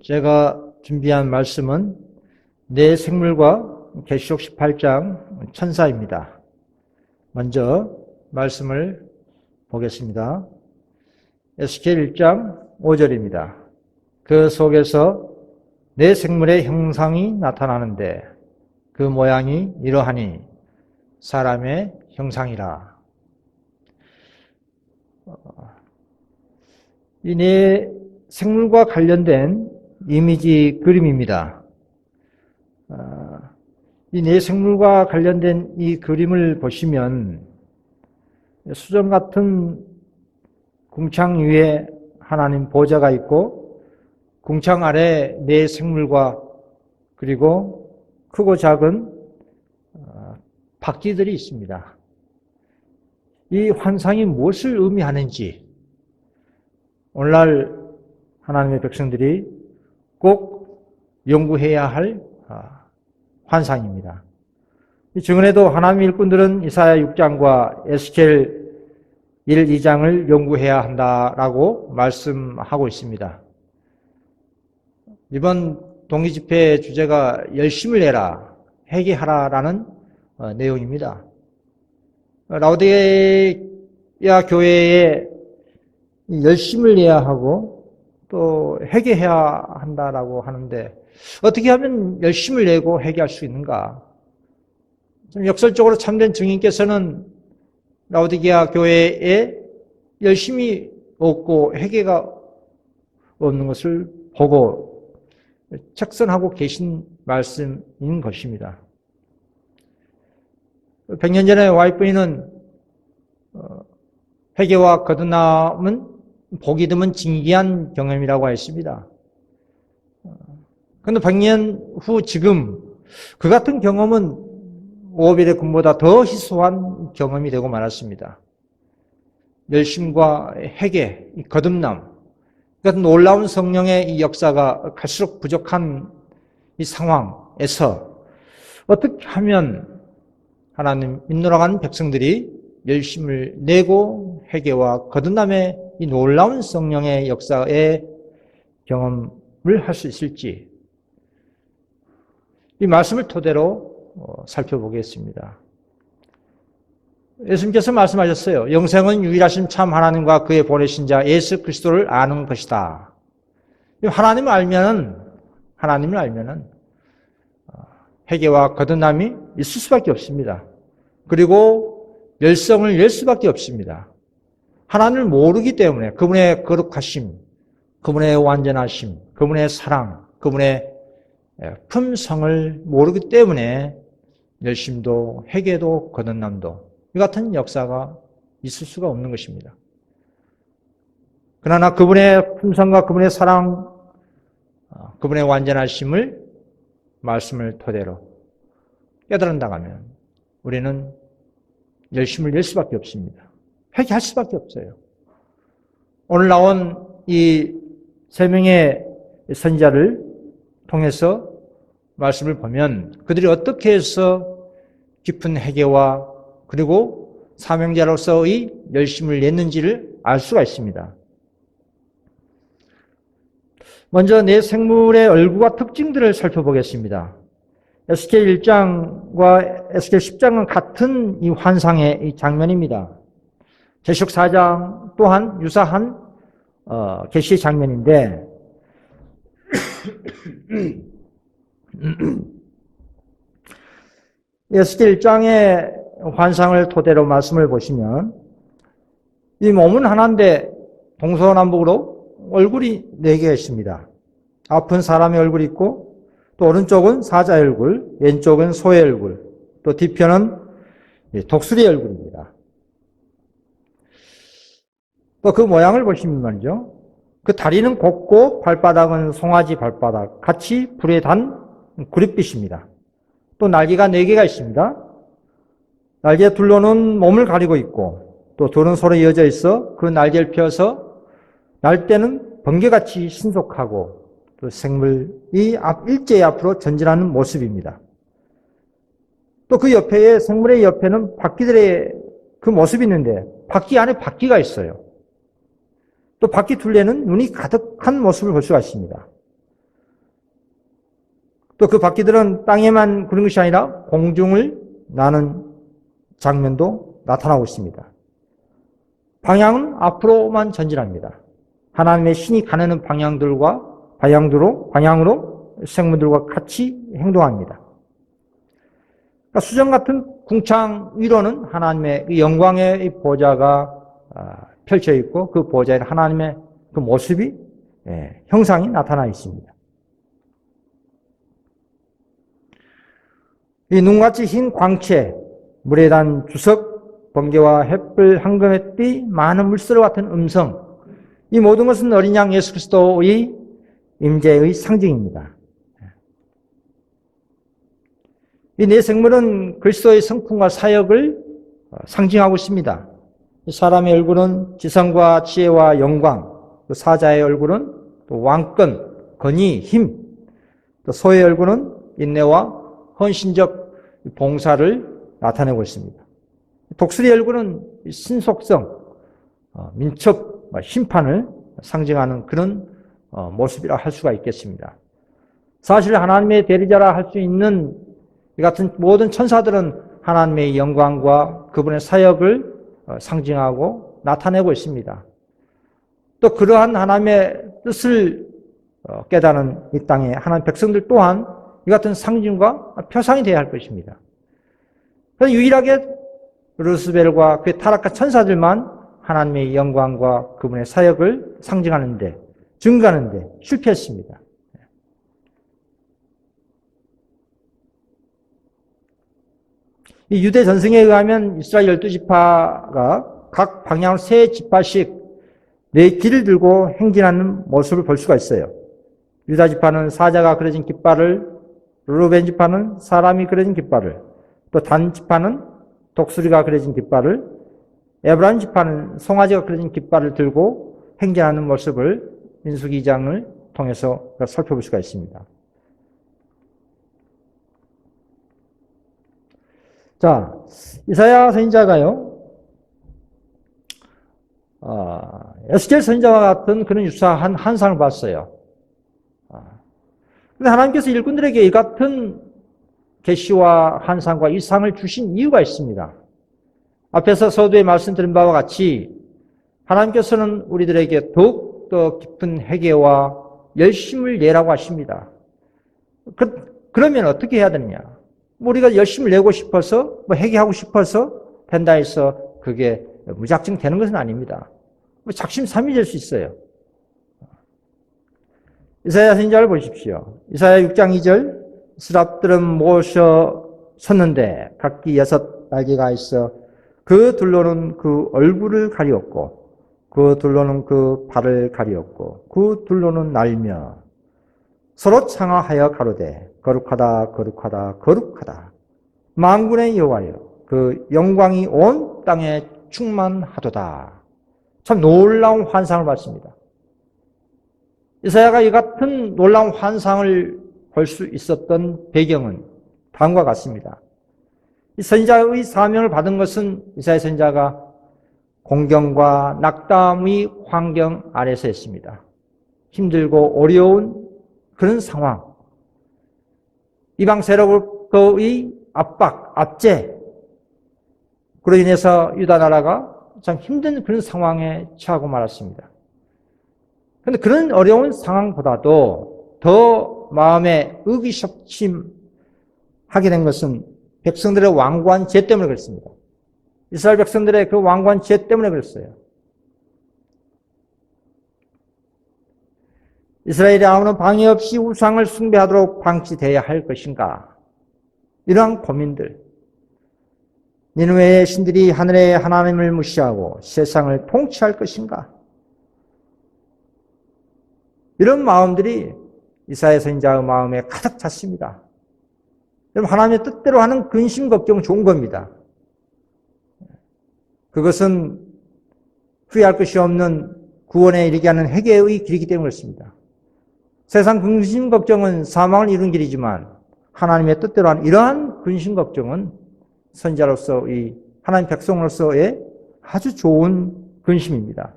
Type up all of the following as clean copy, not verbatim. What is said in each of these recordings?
제가 준비한 말씀은 내 생물과 계시록 18장 천사입니다. 먼저 말씀을 보겠습니다. 에스겔 1장 5절입니다. 그 속에서 내 생물의 형상이 나타나는데 그 모양이 이러하니 사람의 형상이라. 이 내 생물과 관련된 이미지 그림입니다. 이 내 생물과 관련된 이 그림을 보시면 수정 같은 궁창 위에 하나님 보좌가 있고 궁창 아래 내 생물과 그리고 크고 작은 박쥐들이 있습니다. 이 환상이 무엇을 의미하는지 오늘날 하나님의 백성들이 꼭 연구해야 할 환상입니다. 최근에도 하나님의 일꾼들은 이사야 6장과 에스겔 1, 2장을 연구해야 한다라고 말씀하고 있습니다. 이번 동기집회의 주제가 열심을 내라, 회개하라라는 내용입니다. 라오디게아 교회에 열심을 내야 하고 또 회개해야 한다라고 하는데 어떻게 하면 열심을 내고 회개할 수 있는가? 좀 역설적으로 참된 증인께서는 라오디게아 교회에 열심이 없고 회개가 없는 것을 보고 책선하고 계신 말씀인 것입니다. 100년 전에 와이프는 회개와 거듭남은 보기 드문 진귀한 경험이라고 했습니다. 그런데 100년 후 지금 그 같은 경험은 오벨의 금보다 더 희소한 경험이 되고 말았습니다. 열심과 회개, 거듭남, 같은 놀라운 성령의 이 역사가 갈수록 부족한 이 상황에서 어떻게 하면 하나님 인도라간 백성들이 열심을 내고 회개와 거듭남의 이 놀라운 성령의 역사의 경험을 할 수 있을지 이 말씀을 토대로 살펴보겠습니다. 예수님께서 말씀하셨어요. 영생은 유일하신 참 하나님과 그의 보내신 자 예수 그리스도를 아는 것이다. 하나님을 알면은 회개와 거듭남이 있을 수밖에 없습니다. 그리고 열성을 낼 수밖에 없습니다. 하나님을 모르기 때문에 그분의 거룩하심, 그분의 완전하심, 그분의 사랑, 그분의 품성을 모르기 때문에 열심도 회개도 거듭남도 이 같은 역사가 있을 수가 없는 것입니다. 그러나 그분의 품성과 그분의 사랑, 그분의 완전하심을 말씀을 토대로 깨달은다면 우리는 열심을 낼 수밖에 없습니다. 회개할 수밖에 없어요. 오늘 나온 이 세 명의 선지자를 통해서 말씀을 보면 그들이 어떻게 해서 깊은 회개와 그리고 사명자로서의 열심을 냈는지를 알 수가 있습니다. 먼저 내 생물의 얼굴과 특징들을 살펴보겠습니다. 에스겔 1장과 에스겔 10장은 같은 이 환상의 이 장면입니다. 계시록 4장 또한 유사한 계시의 장면인데 에스겔 1장의 환상을 토대로 말씀을 보시면 이 몸은 하나인데 동서남북으로 얼굴이 4개가 있습니다. 앞은 사람의 얼굴이 있고 또 오른쪽은 사자의 얼굴, 왼쪽은 소의 얼굴, 또 뒤편은 독수리의 얼굴입니다. 또 그 모양을 보시면 말이죠. 그 다리는 곱고 발바닥은 송아지 발바닥, 같이 불에 단 구릿빛입니다. 또 날개가 4개가 있습니다. 날개 둘로는 몸을 가리고 있고 또 둘은 서로 이어져 있어 그 날개를 펴서 날 때는 번개같이 신속하고 또 생물이 일제히 앞으로 전진하는 모습입니다. 또 그 옆에 생물의 옆에는 바퀴들의 그 모습이 있는데 바퀴 안에 바퀴가 있어요. 또 바퀴 둘레는 눈이 가득한 모습을 볼 수가 있습니다. 또 그 바퀴들은 땅에만 그런 것이 아니라 공중을 나는 장면도 나타나고 있습니다. 방향은 앞으로만 전진합니다. 하나님의 신이 가는 방향으로 생물들과 같이 행동합니다. 그러니까 수정 같은 궁창 위로는 하나님의 영광의 보좌가 펼쳐 있고 그 보좌에 하나님의 그 모습이 형상이 나타나 있습니다. 이 눈같이 흰 광채, 물에 단 주석, 번개와 햇불, 황금햇빛, 많은 물소리 같은 음성, 이 모든 것은 어린 양 예수 그리스도의 임재의 상징입니다. 이 네 생물은 그리스도의 성품과 사역을 상징하고 있습니다. 사람의 얼굴은 지성과 지혜와 영광, 또 사자의 얼굴은 또 왕권, 권위, 힘, 또 소의 얼굴은 인내와 헌신적 봉사를 나타내고 있습니다. 독수리의 얼굴은 신속성, 민첩, 심판을 상징하는 그런 모습이라 할 수가 있겠습니다. 사실 하나님의 대리자라 할 수 있는 이 같은 모든 천사들은 하나님의 영광과 그분의 사역을 상징하고 나타내고 있습니다. 또 그러한 하나님의 뜻을 깨닫는 이 땅의 하나님 백성들 또한 이 같은 상징과 표상이 되어야 할 것입니다. 그래서 유일하게 루스벨과 그의 타락한 천사들만 하나님의 영광과 그분의 사역을 상징하는데, 증거하는데 실패했습니다. 이 유대 전승에 의하면 이스라엘 12지파가 각 방향으로 3지파씩 4길을 들고 행진하는 모습을 볼 수가 있어요. 유다 지파는 사자가 그려진 깃발을, 르우벤 지파는 사람이 그려진 깃발을, 또 단 지파는 독수리가 그려진 깃발을, 에브라임 지파는 송아지가 그려진 깃발을 들고 행진하는 모습을 민수기 2장을 통해서 살펴볼 수가 있습니다. 자, 이사야 선지자가요, 에스겔 선지자와 같은 그런 유사한 환상을 봤어요. 그런데 하나님께서 일꾼들에게 이 같은 계시와 환상과 이상을 주신 이유가 있습니다. 앞에서 서두에 말씀드린 바와 같이 하나님께서는 우리들에게 더욱더 깊은 회개와 열심을 내라고 하십니다. 그러면 어떻게 해야 되느냐? 우리가 열심을 내고 싶어서, 회개하고 싶어서 된다 해서 그게 무작정 되는 것은 아닙니다. 작심삼일이 될 수 있어요. 이사야 선지자를 보십시오. 이사야 6장 2절, 스랍들은 모셔 섰는데 각기 6날개가 있어 그 둘로는 그 얼굴을 가리었고 그 둘로는 그 발을 가리었고 그 둘로는 날며 서로 창하하여 가로되 거룩하다 거룩하다 거룩하다 만군의 여호와여 그 영광이 온 땅에 충만하도다. 참 놀라운 환상을 봤습니다. 이사야가 이 같은 놀라운 환상을 볼 수 있었던 배경은 다음과 같습니다. 이 선지자의 사명을 받은 것은 이사야 선지자가 공경과 낙담의 환경 아래서 했습니다. 힘들고 어려운 그런 상황, 이방 세력의 압박, 압제, 그로 인해서 유다 나라가 참 힘든 그런 상황에 처하고 말았습니다. 그런데 그런 어려운 상황보다도 더 마음에 의기소침하게 된 것은 백성들의 완고한 죄 때문에 그렇습니다. 이스라엘 백성들의 그 완고한 죄 때문에 그랬어요. 이스라엘이 아무런 방해 없이 우상을 숭배하도록 방치되어야 할 것인가? 이러한 고민들. 니느웨의 신들이 하늘의 하나님을 무시하고 세상을 통치할 것인가? 이런 마음들이 이사야 선지자의 마음에 가득 찼습니다. 여러분, 하나님의 뜻대로 하는 근심 걱정은 좋은 겁니다. 그것은 후회할 것이 없는 구원에 이르게 하는 회개의 길이기 때문에 그렇습니다. 세상 근심 걱정은 사망을 이루는 길이지만 하나님의 뜻대로 하는 이러한 근심 걱정은 선지자로서의 하나님 백성으로서의 아주 좋은 근심입니다.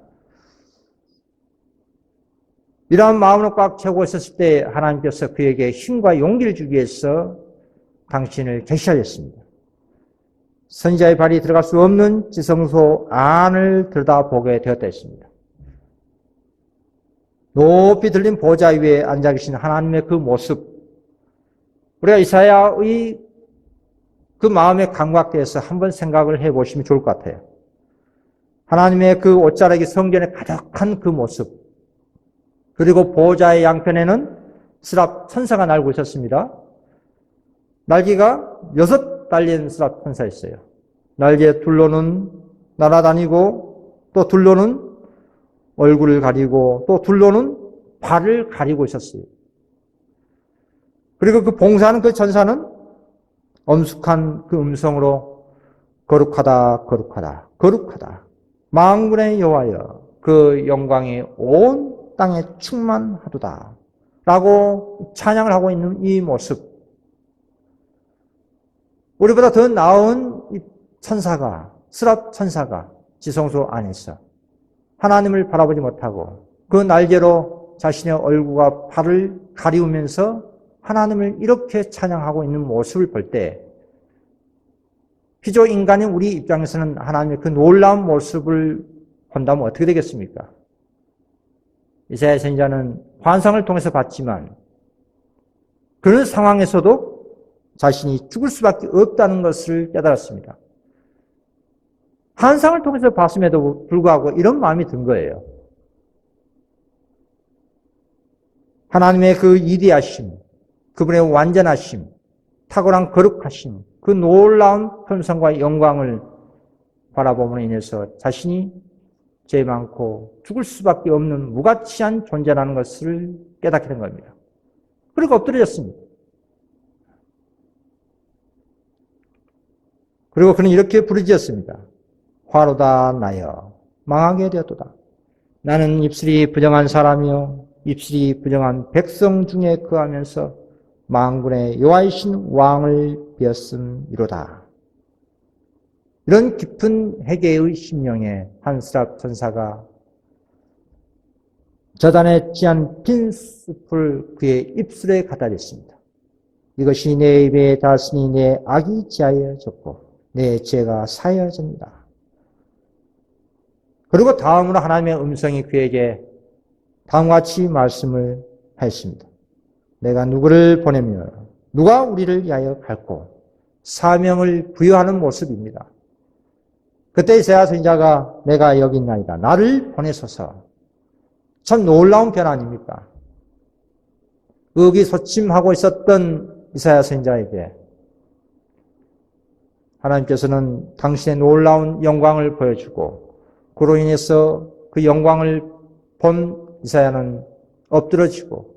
이러한 마음으로 꽉 채우고 있었을 때 하나님께서 그에게 힘과 용기를 주기 위해서 당신을 계시하였습니다. 선지자의 발이 들어갈 수 없는 지성소 안을 들여다보게 되었다 했습니다. 높이 들린 보좌 위에 앉아 계신 하나님의 그 모습, 우리가 이사야의 그 마음에 감각되어서 한번 생각을 해보시면 좋을 것 같아요. 하나님의 그 옷자락이 성전에 가득한 그 모습, 그리고 보좌의 양편에는 스랍 천사가 날고 있었습니다. 날개가 6 달린 스랍 천사였어요. 날개 둘로는 날아다니고 또 둘로는 얼굴을 가리고 또 둘로는 발을 가리고 있었어요. 그리고 그 봉사하는 그 천사는 엄숙한 그 음성으로 거룩하다, 거룩하다, 거룩하다. 만군의 여호와여, 그 영광이 온 땅에 충만하도다. 라고 찬양을 하고 있는 이 모습. 우리보다 더 나은 이 천사가, 스랍 천사가 지성소 안에서 하나님을 바라보지 못하고 그 날개로 자신의 얼굴과 발을 가리우면서 하나님을 이렇게 찬양하고 있는 모습을 볼 때 피조 인간인 우리 입장에서는 하나님의 그 놀라운 모습을 본다면 어떻게 되겠습니까? 이사야 선지자는 환상을 통해서 봤지만 그런 상황에서도 자신이 죽을 수밖에 없다는 것을 깨달았습니다. 환상을 통해서 봤음에도 불구하고 이런 마음이 든 거예요. 하나님의 그 위대하심, 그분의 완전하심, 탁월한 거룩하심, 그 놀라운 편성과 영광을 바라봄으로 인해서 자신이 죄 많고 죽을 수밖에 없는 무가치한 존재라는 것을 깨닫게 된 겁니다. 그리고 엎드려졌습니다. 그리고 그는 이렇게 부르짖었습니다. 화로다 나여 망하게 되었도다. 나는 입술이 부정한 사람이요 입술이 부정한 백성 중에 거하면서 만군의 여호와이신 왕을 비었음이로다. 이런 깊은 회개의 심령에 한 스랍 천사가 저단에 찌한 빈 숲을 그의 입술에 갖다 댔습니다. 이것이 내 입에 닿았으니 내 악이 지하여졌고 내 죄가 사여집니다. 그리고 다음으로 하나님의 음성이 그에게 다음과 같이 말씀을 하였습니다. 내가 누구를 보내며 누가 우리를 위하여 갈고 사명을 부여하는 모습입니다. 그때 이사야 선지자가 내가 여기 있나이다. 나를 보내소서. 참 놀라운 변화 아닙니까? 의기소침하고 있었던 이사야 선지자에게 하나님께서는 당신의 놀라운 영광을 보여주고 그로 인해서 그 영광을 본 이사야는 엎드러지고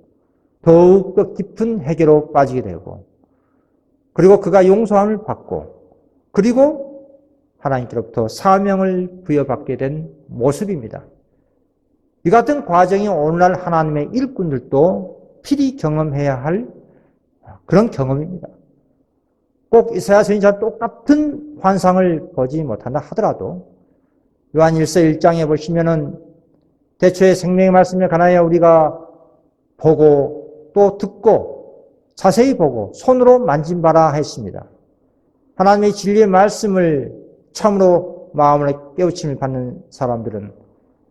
더욱더 깊은 회개로 빠지게 되고 그리고 그가 용서함을 받고 그리고 하나님께로부터 사명을 부여받게 된 모습입니다. 이 같은 과정이 오늘날 하나님의 일꾼들도 필히 경험해야 할 그런 경험입니다. 꼭 이사야 선지자와 똑같은 환상을 보지 못한다 하더라도 요한 1서 1장에 보시면은 대초에 생명의 말씀에 관하여 우리가 보고 또 듣고 자세히 보고 손으로 만진바라 했습니다. 하나님의 진리의 말씀을 참으로 마음으로 깨우침을 받는 사람들은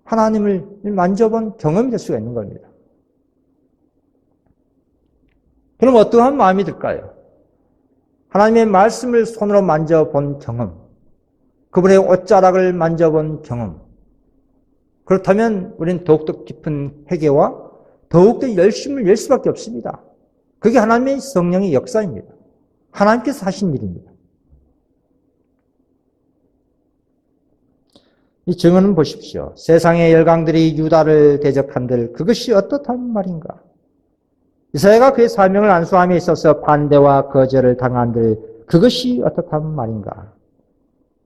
하나님을 만져본 경험이 될 수가 있는 겁니다. 그럼 어떠한 마음이 들까요? 하나님의 말씀을 손으로 만져본 경험, 그분의 옷자락을 만져본 경험. 그렇다면 우리는 더욱더 깊은 회개와 더욱더 열심을 낼 수밖에 없습니다. 그게 하나님의 성령의 역사입니다. 하나님께서 하신 일입니다. 이 증언은 보십시오. 세상의 열강들이 유다를 대적한들 그것이 어떻단 말인가? 이사야가 그의 사명을 안수함에 있어서 반대와 거절을 당한들 그것이 어떻단 말인가?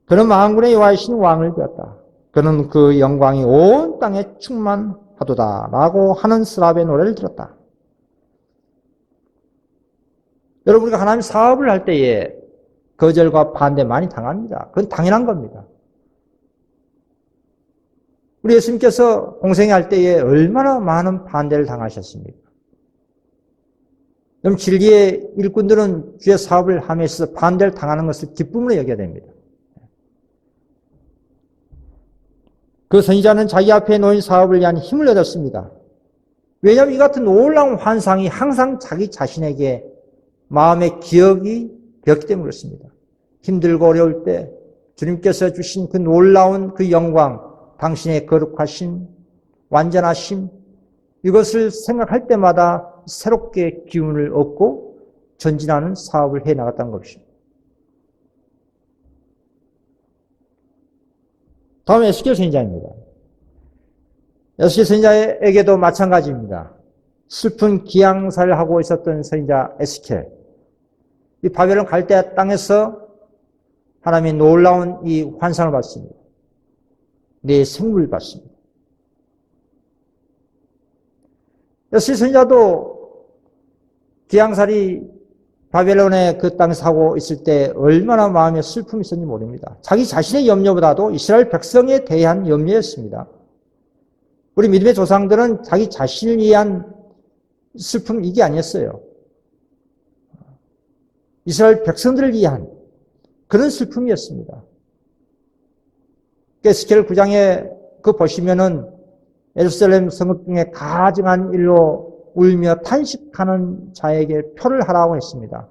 그는 만군의 여호와이신 왕을 되었다. 그는 그 영광이 온 땅에 충만하도다 라고 하는 스랍의 노래를 들었다. 여러분 우리가 하나님 사업을 할 때에 거절과 반대 많이 당합니다. 그건 당연한 겁니다. 우리 예수님께서 공생할 때에 얼마나 많은 반대를 당하셨습니까? 그럼 진리의 일꾼들은 주의 사업을 하면서 반대를 당하는 것을 기쁨으로 여겨야 됩니다. 그 선지자는 자기 앞에 놓인 사업을 위한 힘을 얻었습니다. 왜냐하면 이 같은 놀라운 환상이 항상 자기 자신에게 마음의 기억이 되었기 때문에 그렇습니다. 힘들고 어려울 때 주님께서 주신 그 놀라운 그 영광, 당신의 거룩하심, 완전하심, 이것을 생각할 때마다 새롭게 기운을 얻고 전진하는 사업을 해나갔다는 것입니다. 다음에 에스겔 선지자입니다. 에스겔 선지자에게도 마찬가지입니다. 슬픈 기양사를 하고 있었던 선지자 에스겔. 이 바벨론 갈대 땅에서 하나님의 놀라운 이 환상을 봤습니다. 내 생물을 봤습니다. 에스겔 선지자도 기양살이 바벨론의 그 땅에 사고 있을 때 얼마나 마음에 슬픔이 있었는지 모릅니다. 자기 자신의 염려보다도 이스라엘 백성에 대한 염려였습니다. 우리 믿음의 조상들은 자기 자신을 위한 슬픔 이게 아니었어요. 이스라엘 백성들을 위한 그런 슬픔이었습니다. 에스겔 9장에 그 보시면은 예루살렘 성읍 중에 가증한 일로 울며 탄식하는 자에게 표를 하라고 했습니다.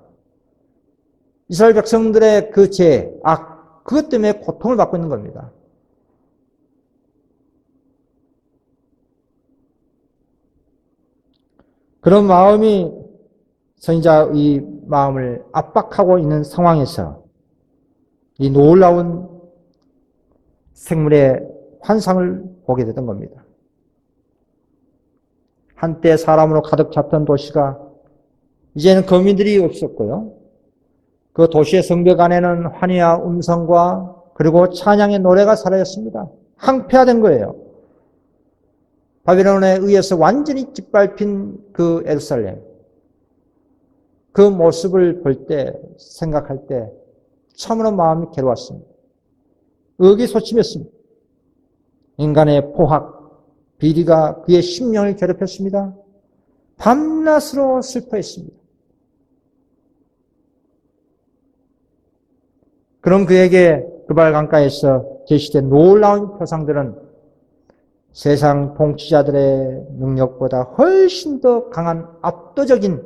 이스라엘 백성들의 그 죄, 악, 그것 때문에 고통을 받고 있는 겁니다. 그런 마음이 선지자의 마음을 압박하고 있는 상황에서 이 놀라운 생물의 환상을 보게 되던 겁니다. 한때 사람으로 가득 찼던 도시가 이제는 거민들이 없었고요. 그 도시의 성벽 안에는 환희와 음성과 그리고 찬양의 노래가 사라졌습니다. 항폐화된 거예요. 바벨론에 의해서 완전히 짓밟힌 그 예루살렘. 그 모습을 볼 때, 생각할 때 참으로 마음이 괴로웠습니다. 의기소침했습니다. 인간의 포악, 비리가 그의 심령을 괴롭혔습니다. 밤낮으로 슬퍼했습니다. 그런 그에게 그발 강가에서 제시된 놀라운 표상들은 세상 통치자들의 능력보다 훨씬 더 강한 압도적인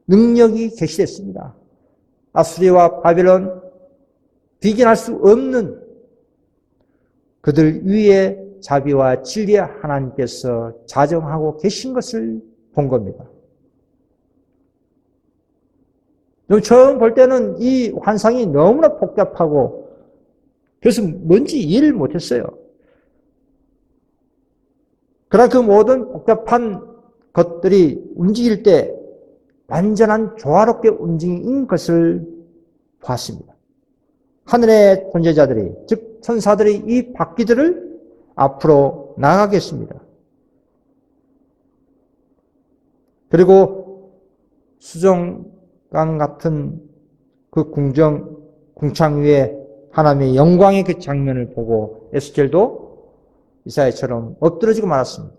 능력이 계시됐습니다. 아수리와 바벨론 비견할 수 없는 그들 위에 자비와 진리의 하나님께서 자정하고 계신 것을 본 겁니다. 처음 볼 때는 이 환상이 너무나 복잡하고 그래서 뭔지 이해를 못했어요. 그러나 그 모든 복잡한 것들이 움직일 때 완전한 조화롭게 움직인 것을 봤습니다. 하늘의 존재자들이, 즉 천사들이 이 바퀴들을 앞으로 나가겠습니다. 그리고 수정강 같은 그 궁창 위에 하나님의 영광의 그 장면을 보고 에스겔도 이사야처럼 엎드러지고 말았습니다.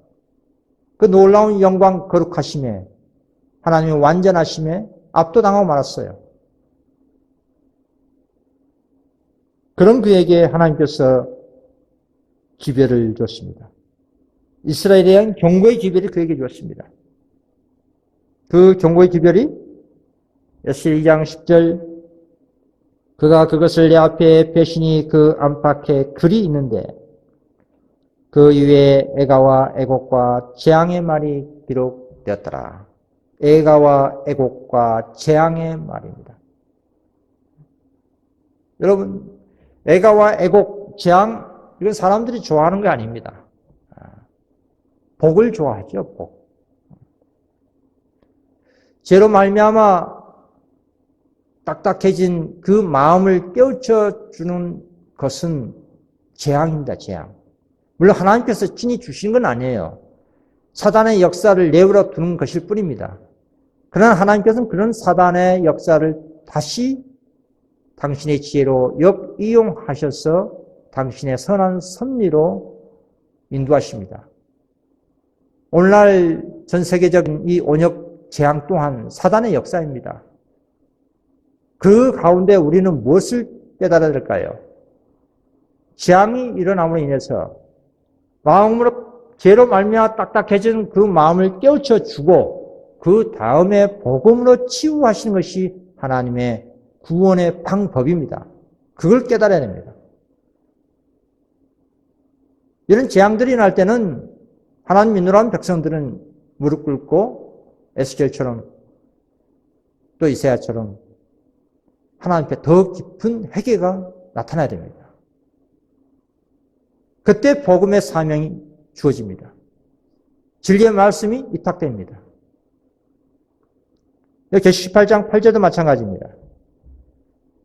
그 놀라운 영광 거룩하심에 하나님의 완전하심에 압도당하고 말았어요. 그런 그에게 하나님께서 기별을 줬습니다. 이스라엘에 대한 경고의 기별이 그에게 줬습니다. 그 경고의 기별이 에스겔 2장 10절 그가 그것을 내 앞에 배신이 그 안팎에 글이 있는데 그 위에 애가와 애곡과 재앙의 말이 기록되었더라. 애가와 애곡과 재앙의 말입니다. 여러분, 애가와 애곡, 재앙 이건 사람들이 좋아하는 게 아닙니다. 복을 좋아하죠, 복. 죄로 말미암아 딱딱해진 그 마음을 깨우쳐 주는 것은 재앙입니다, 재앙. 물론 하나님께서 친히 주신 건 아니에요. 사단의 역사를 내버려 두는 것일 뿐입니다. 그러나 하나님께서는 그런 사단의 역사를 다시 당신의 지혜로 역이용하셔서 당신의 선한 섭리로 인도하십니다. 오늘날 전 세계적인 이 온역 재앙 또한 사단의 역사입니다. 그 가운데 우리는 무엇을 깨달아야 될까요? 재앙이 일어남으로 인해서 마음으로 죄로 말미암아 딱딱해진 그 마음을 깨우쳐 주고 그 다음에 복음으로 치유하시는 것이 하나님의 구원의 방법입니다. 그걸 깨달아야 됩니다. 이런 재앙들이 날 때는 하나님 민노라는 백성들은 무릎 꿇고 에스겔처럼 또 이사야처럼 하나님 앞에 더 깊은 회개가 나타나야 됩니다. 그때 복음의 사명이 주어집니다. 진리의 말씀이 위탁됩니다. 계시록 18장 8절도 마찬가지입니다.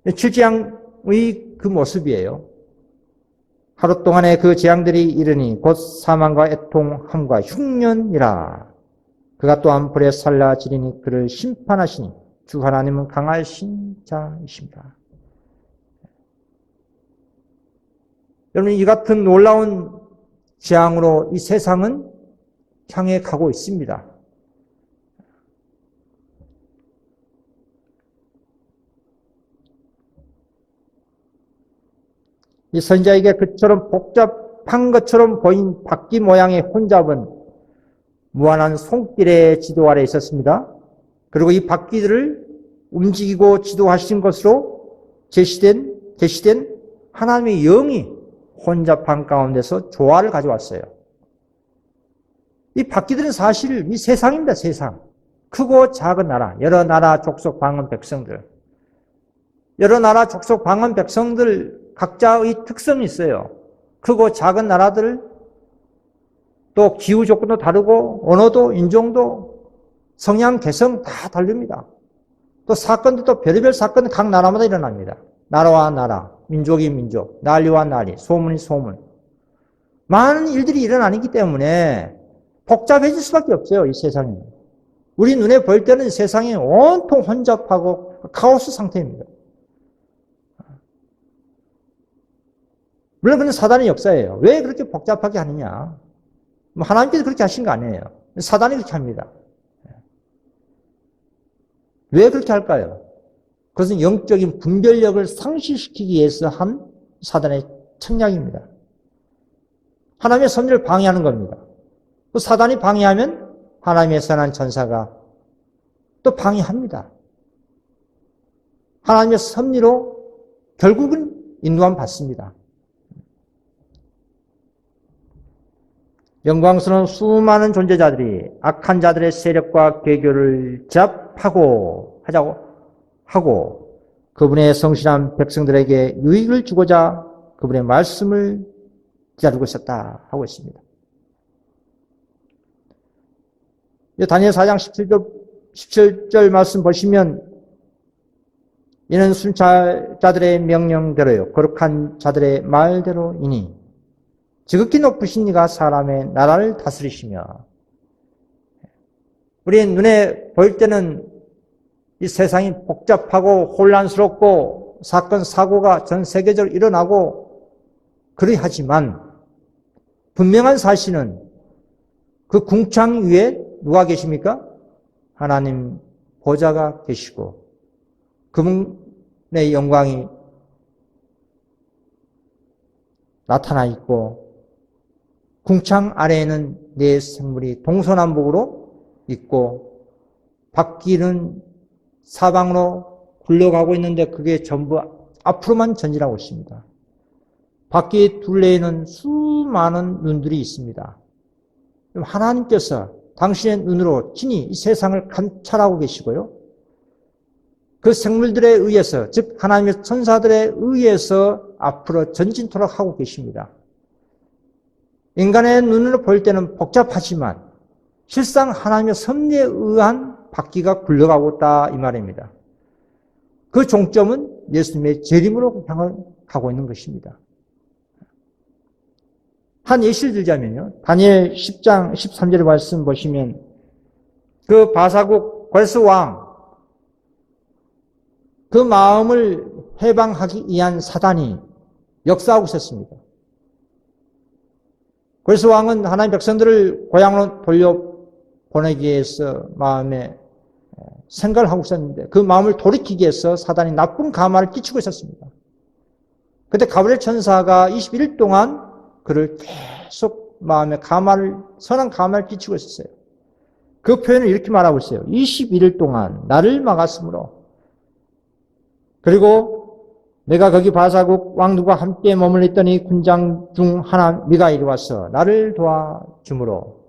7재앙의 그 모습이에요. 하루 동안에 그 재앙들이 이르니 곧 사망과 애통함과 흉년이라. 그가 또한 불에 살라지리니 그를 심판하시니 주 하나님은 강하신 자이십니다. 여러분, 이 같은 놀라운 재앙으로 이 세상은 향해 가고 있습니다. 이 선지자에게 그처럼 복잡한 것처럼 보인 바퀴 모양의 혼잡은 무한한 손길의 지도 아래 있었습니다. 그리고 이 바퀴들을 움직이고 지도하신 것으로 제시된 하나님의 영이 혼잡한 가운데서 조화를 가져왔어요. 이 바퀴들은 사실 이 세상입니다. 세상. 크고 작은 나라, 여러 나라 족속 방언 백성들. 여러 나라 족속 방언 백성들 각자의 특성이 있어요. 크고 작은 나라들, 또 기후 조건도 다르고 언어도 인종도 성향 개성 다 다릅니다. 또 사건들도 별의별 사건은 각 나라마다 일어납니다. 나라와 나라, 민족이 민족, 난리와 난리, 소문이 소문. 많은 일들이 일어나기 때문에 복잡해질 수밖에 없어요. 이 세상에. 우리 눈에 보일 때는 세상이 온통 혼잡하고 카오스 상태입니다. 물론 그건 사단의 역사예요. 왜 그렇게 복잡하게 하느냐? 하나님께서 그렇게 하신 거 아니에요. 사단이 그렇게 합니다. 왜 그렇게 할까요? 그것은 영적인 분별력을 상실시키기 위해서 한 사단의 책략입니다. 하나님의 섭리를 방해하는 겁니다. 또 사단이 방해하면 하나님의 선한 천사가 또 방해합니다. 하나님의 섭리로 결국은 인도함 받습니다. 영광스러운 수많은 존재자들이 악한 자들의 세력과 계교를 제압하고 하고 그분의 성실한 백성들에게 유익을 주고자 그분의 말씀을 기다리고 있었다 하고 있습니다. 다니엘 4장 17절 말씀 보시면 이는 순찰자들의 명령대로요 거룩한 자들의 말대로이니 지극히 높으신 이가 사람의 나라를 다스리시며. 우리 눈에 보일 때는 이 세상이 복잡하고 혼란스럽고 사건 사고가 전 세계적으로 일어나고 그러하지만 분명한 사실은 그 궁창 위에 누가 계십니까? 하나님 보좌가 계시고 그분의 영광이 나타나 있고 궁창 아래에는 네 생물이 동서남북으로 있고 바퀴는 사방으로 굴러가고 있는데 그게 전부 앞으로만 전진하고 있습니다. 바퀴 둘레에는 수많은 눈들이 있습니다. 하나님께서 당신의 눈으로 친히 이 세상을 관찰하고 계시고요. 그 생물들에 의해서, 즉 하나님의 천사들에 의해서 앞으로 전진토록 하고 계십니다. 인간의 눈으로 볼 때는 복잡하지만 실상 하나님의 섭리에 의한 바퀴가 굴러가고 있다 이 말입니다. 그 종점은 예수님의 재림으로 향을 가고 있는 것입니다. 한 예시를 들자면요. 다니엘 10장 13절의 말씀 보시면 그 바사국 고레스 왕 그 마음을 해방하기 위한 사단이 역사하고 있었습니다. 그래서 왕은 하나님 백성들을 고향으로 돌려보내기 위해서 마음에 생각을 하고 있었는데 그 마음을 돌이키기 위해서 사단이 나쁜 감화를 끼치고 있었습니다. 그때 가브리엘 천사가 21일 동안 그를 계속 마음에 선한 감화를 끼치고 있었어요. 그 표현을 이렇게 말하고 있어요. 21일 동안 나를 막았으므로 그리고 내가 거기 바사국 왕들과 함께 머물렀더니 군장 중 하나 미가엘이 와서 나를 도와주므로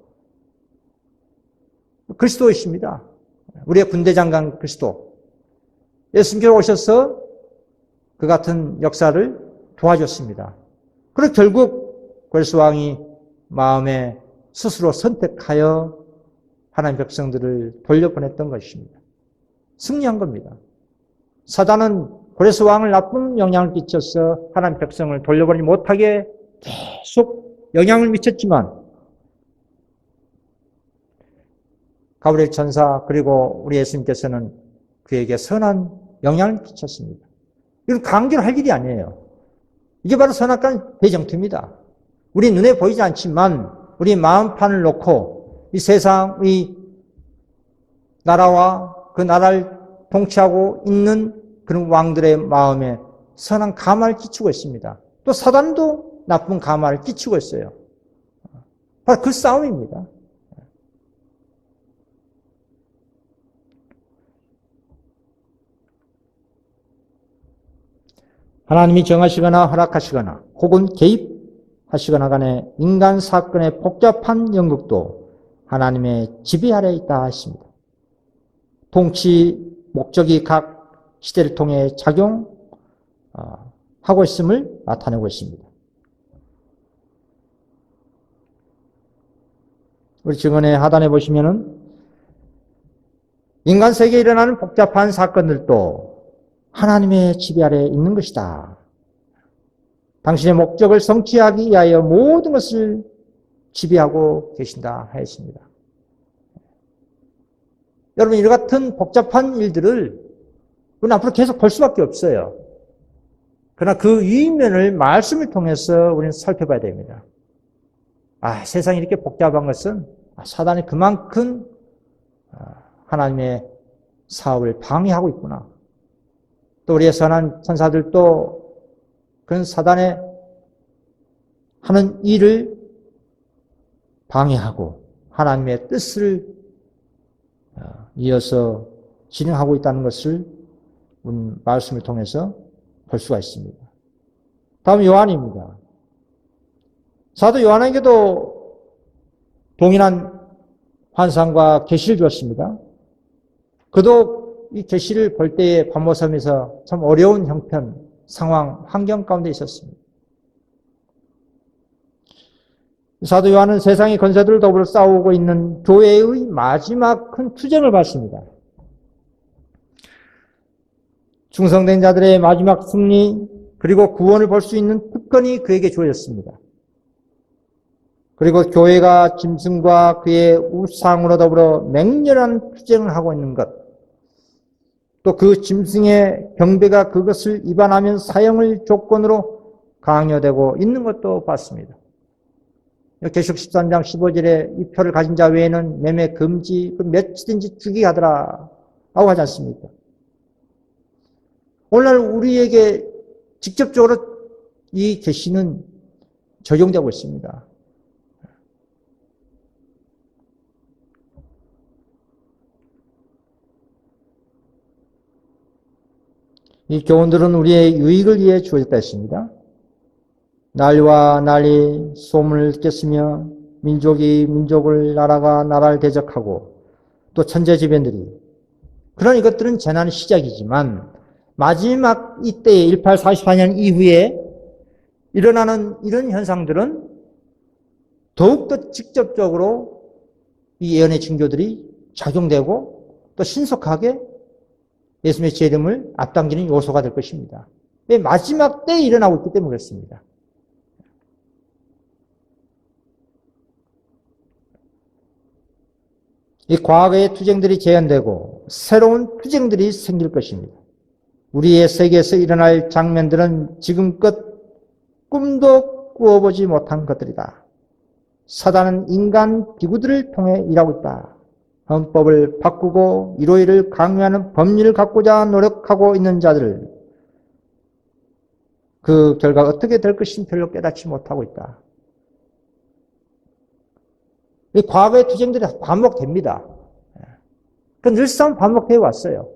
그리스도이십니다. 우리의 군대장관 그리스도. 예수님께서 오셔서 그 같은 역사를 도와줬습니다. 그리고 결국 그리스 왕이 마음에 스스로 선택하여 하나님 백성들을 돌려보냈던 것입니다. 승리한 겁니다. 사단은 고레스 왕을 나쁜 영향을 끼쳐서 하나님 백성을 돌려보내지 못하게 계속 영향을 미쳤지만 가브리엘 천사 그리고 우리 예수님께서는 그에게 선한 영향을 끼쳤습니다. 이건 강제로 할 일이 아니에요. 이게 바로 선악과의 배정투입니다. 우리 눈에 보이지 않지만 우리 마음판을 놓고 이 세상, 이 나라와 그 나라를 통치하고 있는 그런 왕들의 마음에 선한 감화를 끼치고 있습니다. 또 사단도 나쁜 감화를 끼치고 있어요. 바로 그 싸움입니다. 하나님이 정하시거나 허락하시거나 혹은 개입하시거나 간에 인간 사건의 복잡한 연극도 하나님의 지배 아래에 있다 했습니다. 통치 목적이 각 시대를 통해 작용하고 있음을 나타내고 있습니다. 우리 증언의 하단에 보시면은 인간 세계에 일어나는 복잡한 사건들도 하나님의 지배 아래에 있는 것이다. 당신의 목적을 성취하기 위하여 모든 것을 지배하고 계신다 하였습니다. 여러분, 이와 같은 복잡한 일들을 우리는 앞으로 계속 볼 수밖에 없어요. 그러나 그 이면을 말씀을 통해서 우리는 살펴봐야 됩니다. 세상이 이렇게 복잡한 것은 사단이 그만큼 하나님의 사업을 방해하고 있구나. 또 우리의 선한 천사들도 그런 사단의 하는 일을 방해하고 하나님의 뜻을 이어서 진행하고 있다는 것을 말씀을 통해서 볼 수가 있습니다. 다음 요한입니다. 사도 요한에게도 동일한 환상과 계시를 주었습니다. 그도 이 계시를 볼 때에 밤모섬에서 참 어려운 형편, 상황, 환경 가운데 있었습니다. 사도 요한은 세상의 권세들을 더불어 싸우고 있는 교회의 마지막 큰 투쟁을 받습니다. 충성된 자들의 마지막 승리 그리고 구원을 볼 수 있는 특권이 그에게 주어졌습니다. 그리고 교회가 짐승과 그의 우상으로 더불어 맹렬한 투쟁을 하고 있는 것, 또 그 짐승의 경배가 그것을 위반하면 사형을 조건으로 강요되고 있는 것도 봤습니다. 계시록 13장 15절에 이 표를 가진 자 외에는 매매 금지, 며치든지 죽이게 하더라 라고 하지 않습니까? 오늘날 우리에게 직접적으로 이 계시는 적용되고 있습니다. 이 교훈들은 우리의 유익을 위해 주어졌다 했습니다. 난리와 난리, 소문을 듣겠으며 민족이 민족을, 나라가 나라를 대적하고 또 천재지변들이, 그런 이것들은 재난의 시작이지만 마지막 이때의 1844년 이후에 일어나는 이런 현상들은 더욱더 직접적으로 이 예언의 징조들이 작용되고 또 신속하게 예수님의 재림을 앞당기는 요소가 될 것입니다. 왜? 마지막 때에 일어나고 있기 때문에 그렇습니다. 이 과거의 투쟁들이 재현되고 새로운 투쟁들이 생길 것입니다. 우리의 세계에서 일어날 장면들은 지금껏 꿈도 꾸어보지 못한 것들이다. 사단은 인간 기구들을 통해 일하고 있다. 헌법을 바꾸고 일호일을 강요하는 법리를 갖고자 노력하고 있는 자들을 그 결과가 어떻게 될 것인지 별로 깨닫지 못하고 있다. 이 과거의 투쟁들이 반복됩니다. 그 늘상 반복되어 왔어요.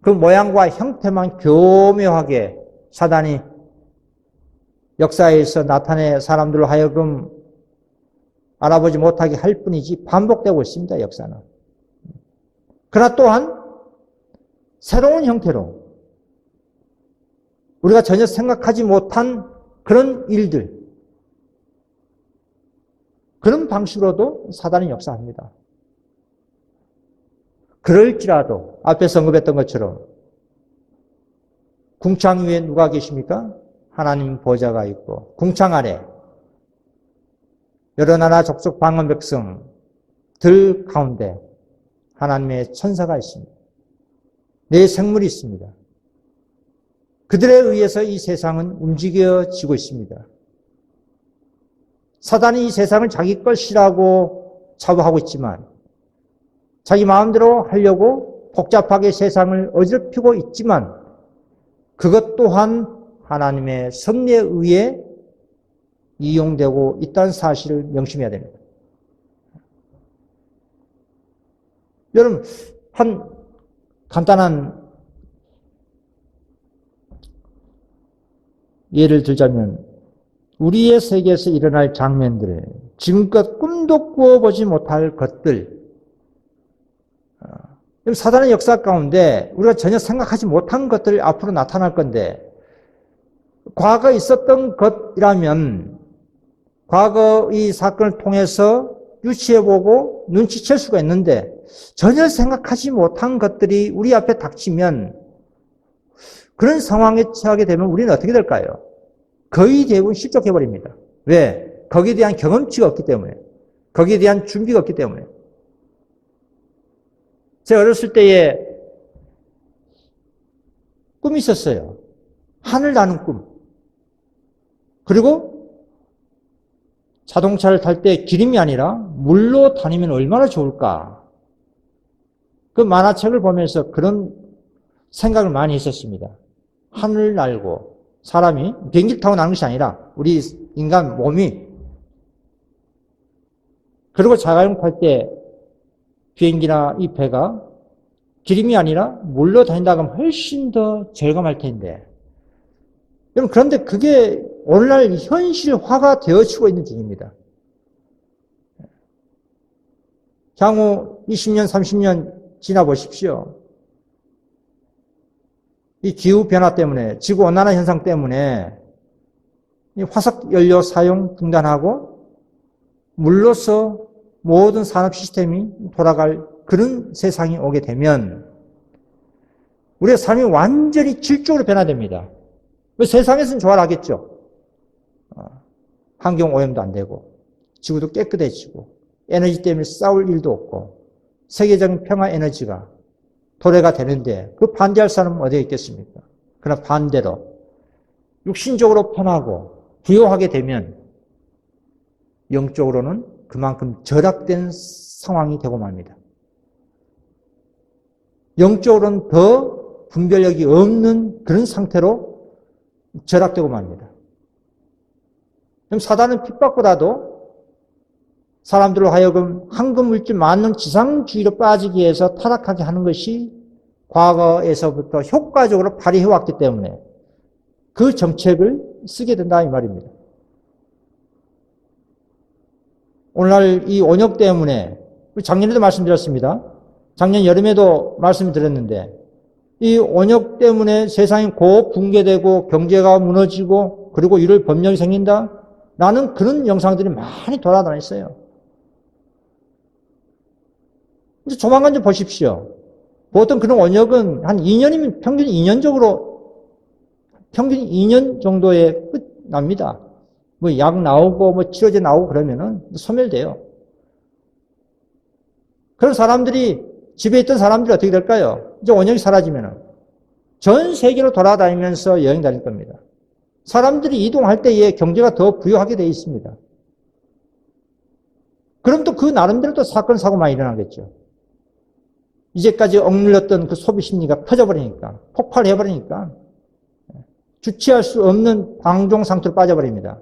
그 모양과 형태만 교묘하게 사단이 역사에서 나타내 사람들로 하여금 알아보지 못하게 할 뿐이지 반복되고 있습니다. 역사는. 그러나 또한 새로운 형태로 우리가 전혀 생각하지 못한 그런 일들, 그런 방식으로도 사단이 역사합니다. 그럴지라도 앞에서 언급했던 것처럼 궁창 위에 누가 계십니까? 하나님 보좌가 있고 궁창 아래 여러 나라 족속 방언 백성들 가운데 하나님의 천사가 있습니다. 네 생물이 있습니다. 그들에 의해서 이 세상은 움직여지고 있습니다. 사단이 이 세상을 자기 것이라고 자부하고 있지만 자기 마음대로 하려고 복잡하게 세상을 어지럽히고 있지만 그것 또한 하나님의 섭리에 의해 이용되고 있다는 사실을 명심해야 됩니다. 여러분, 한 간단한 예를 들자면 우리의 세계에서 일어날 장면들, 지금껏 꿈도 꾸어보지 못할 것들, 사단의 역사 가운데 우리가 전혀 생각하지 못한 것들이 앞으로 나타날 건데 과거에 있었던 것이라면 과거 이 사건을 통해서 유추해보고 눈치챌 수가 있는데 전혀 생각하지 못한 것들이 우리 앞에 닥치면 그런 상황에 처하게 되면 우리는 어떻게 될까요? 거의 대부분 실족해버립니다. 왜? 거기에 대한 경험치가 없기 때문에, 거기에 대한 준비가 없기 때문에. 제가 어렸을 때에 꿈이 있었어요. 하늘 나는 꿈. 그리고 자동차를 탈 때 기름이 아니라 물로 다니면 얼마나 좋을까. 그 만화책을 보면서 그런 생각을 많이 했었습니다. 하늘 날고 사람이 비행기를 타고 나는 것이 아니라 우리 인간 몸이 그리고 자가용 탈 때 비행기나 이 배가 기름이 아니라 물로 다닌다고 하면 훨씬 더 절감할 텐데 여러분 그런데 그게 오늘날 현실화가 되어지고 있는 중입니다. 향후 20년, 30년 지나보십시오. 이 기후변화 때문에, 지구온난화 현상 때문에 이 화석연료 사용 중단하고 물로서 모든 산업 시스템이 돌아갈 그런 세상이 오게 되면 우리의 삶이 완전히 질적으로 변화됩니다. 세상에서는 좋아하겠죠. 환경 오염도 안 되고 지구도 깨끗해지고 에너지 때문에 싸울 일도 없고 세계적인 평화 에너지가 도래가 되는데 그 반대할 사람은 어디에 있겠습니까? 그러나 반대로 육신적으로 편하고 부요하게 되면 영적으로는 그만큼 절약된 상황이 되고 맙니다. 영적으로는 더 분별력이 없는 그런 상태로 절약되고 맙니다. 그럼 사단은 핍박보다도 사람들로 하여금 황금물질 많은 지상주의로 빠지기 위해서 타락하게 하는 것이 과거에서부터 효과적으로 발휘해왔기 때문에 그 정책을 쓰게 된다 이 말입니다. 오늘날 이 온역 때문에 작년에도 말씀드렸습니다. 작년 여름에도 말씀드렸는데 이 온역 때문에 세상이 고붕괴되고 경제가 무너지고 그리고 이럴 법령이 생긴다? 라는 그런 영상들이 많이 돌아다녔어요. 이제 조만간 좀 보십시오. 보통 그런 원역은 한 2년이면 평균 2년 정도에 끝납니다. 뭐 약 나오고 뭐 치료제 나오고 그러면은 소멸돼요. 그런 사람들이 집에 있던 사람들이 어떻게 될까요? 이제 원역이 사라지면은 전 세계로 돌아다니면서 여행 다닐 겁니다. 사람들이 이동할 때에 경제가 더 부유하게 되어 있습니다. 그럼 또 그 나름대로 또 사건, 사고 많이 일어나겠죠. 이제까지 억눌렸던 그 소비 심리가 퍼져버리니까, 폭발해버리니까, 주체할 수 없는 방종 상태로 빠져버립니다.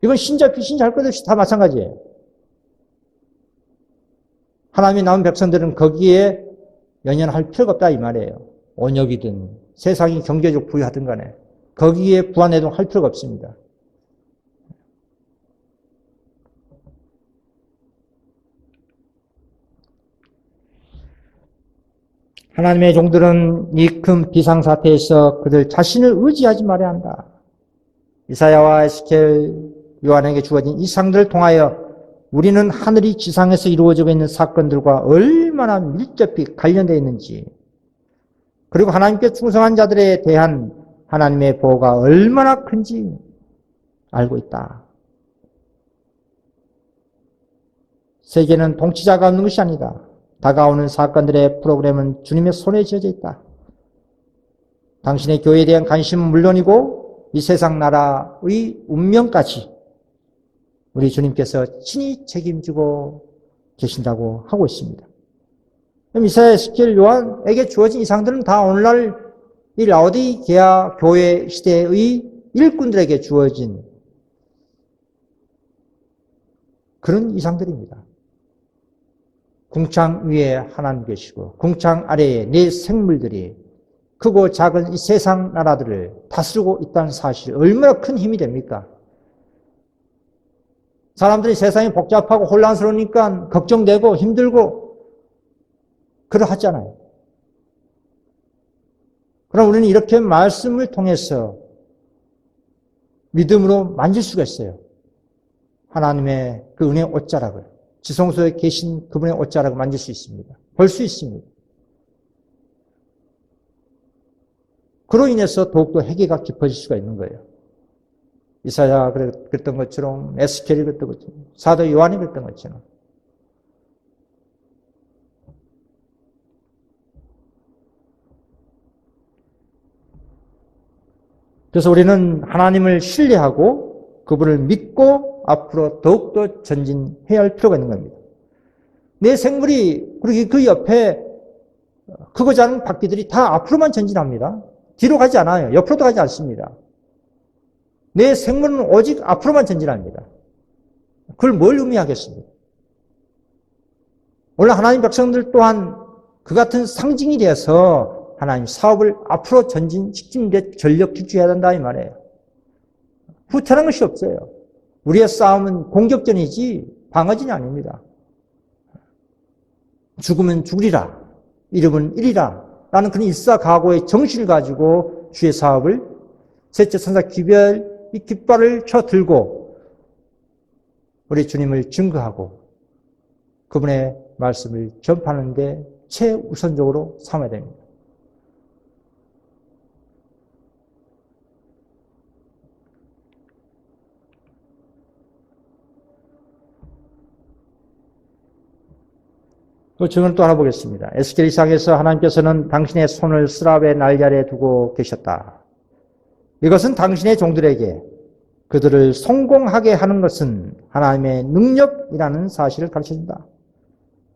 이건 신자, 비신자 할 것 없이 다 마찬가지예요. 하나님이 나온 백성들은 거기에 연연할 필요가 없다 이 말이에요. 온역이든 세상이 경제적 부유하든 간에 거기에 부안해동할 필요가 없습니다. 하나님의 종들은 이 큰 비상사태에서 그들 자신을 의지하지 말아야 한다. 이사야와 에스겔, 요한에게 주어진 이 상들을 통하여 우리는 하늘이 지상에서 이루어지고 있는 사건들과 얼마나 밀접히 관련되어 있는지, 그리고 하나님께 충성한 자들에 대한 하나님의 보호가 얼마나 큰지 알고 있다. 세계는 통치자가 없는 것이 아니다. 다가오는 사건들의 프로그램은 주님의 손에 쥐어져 있다. 당신의 교회에 대한 관심은 물론이고 이 세상 나라의 운명까지 우리 주님께서 친히 책임지고 계신다고 하고 있습니다. 그럼 이사야, 에스겔, 요한에게 주어진 이상들은 다 오늘날 이 라오디게아 교회 시대의 일꾼들에게 주어진 그런 이상들입니다. 궁창 위에 하나님 계시고 궁창 아래에 네 생물들이 크고 작은 이 세상 나라들을 다스리고 있다는 사실이 얼마나 큰 힘이 됩니까? 사람들이 세상이 복잡하고 혼란스러우니까 걱정되고 힘들고 그러하잖아요. 그럼 우리는 이렇게 말씀을 통해서 믿음으로 만질 수가 있어요. 하나님의 그 은혜의 옷자락을, 지성소에 계신 그분의 옷자락을 만질 수 있습니다. 볼 수 있습니다. 그로 인해서 더욱더 회개가 깊어질 수가 있는 거예요. 이사야 그랬던 것처럼, 에스겔이 그랬던 것처럼, 사도 요한이 그랬던 것처럼. 그래서 우리는 하나님을 신뢰하고 그분을 믿고 앞으로 더욱더 전진해야 할 필요가 있는 겁니다. 내 생물이, 그리고 그 옆에 크고 작은 바퀴들이 다 앞으로만 전진합니다. 뒤로 가지 않아요. 옆으로도 가지 않습니다. 내 생물은 오직 앞으로만 전진합니다. 그걸 뭘 의미하겠습니까? 원래 하나님 백성들 또한 그 같은 상징이 되어서 하나님 사업을 앞으로 전진시키는 데 전력 질주해야 된다 이 말이에요. 후퇴하는 것이 없어요. 우리의 싸움은 공격전이지 방어전이 아닙니다. 죽으면 죽으리라, 잃으면 잃으리라 라는 그런 일사각오의 정신을 가지고 주의 사업을 셋째 천사 기별 이 깃발을 쳐 들고 우리 주님을 증거하고 그분의 말씀을 전파하는 데 최우선적으로 삼아야 됩니다. 또 증언을 또 하나 보겠습니다. 에스겔 이상에서 하나님께서는 당신의 손을 스랍의 날개아래에 두고 계셨다. 이것은 당신의 종들에게 그들을 성공하게 하는 것은 하나님의 능력이라는 사실을 가르쳐준다.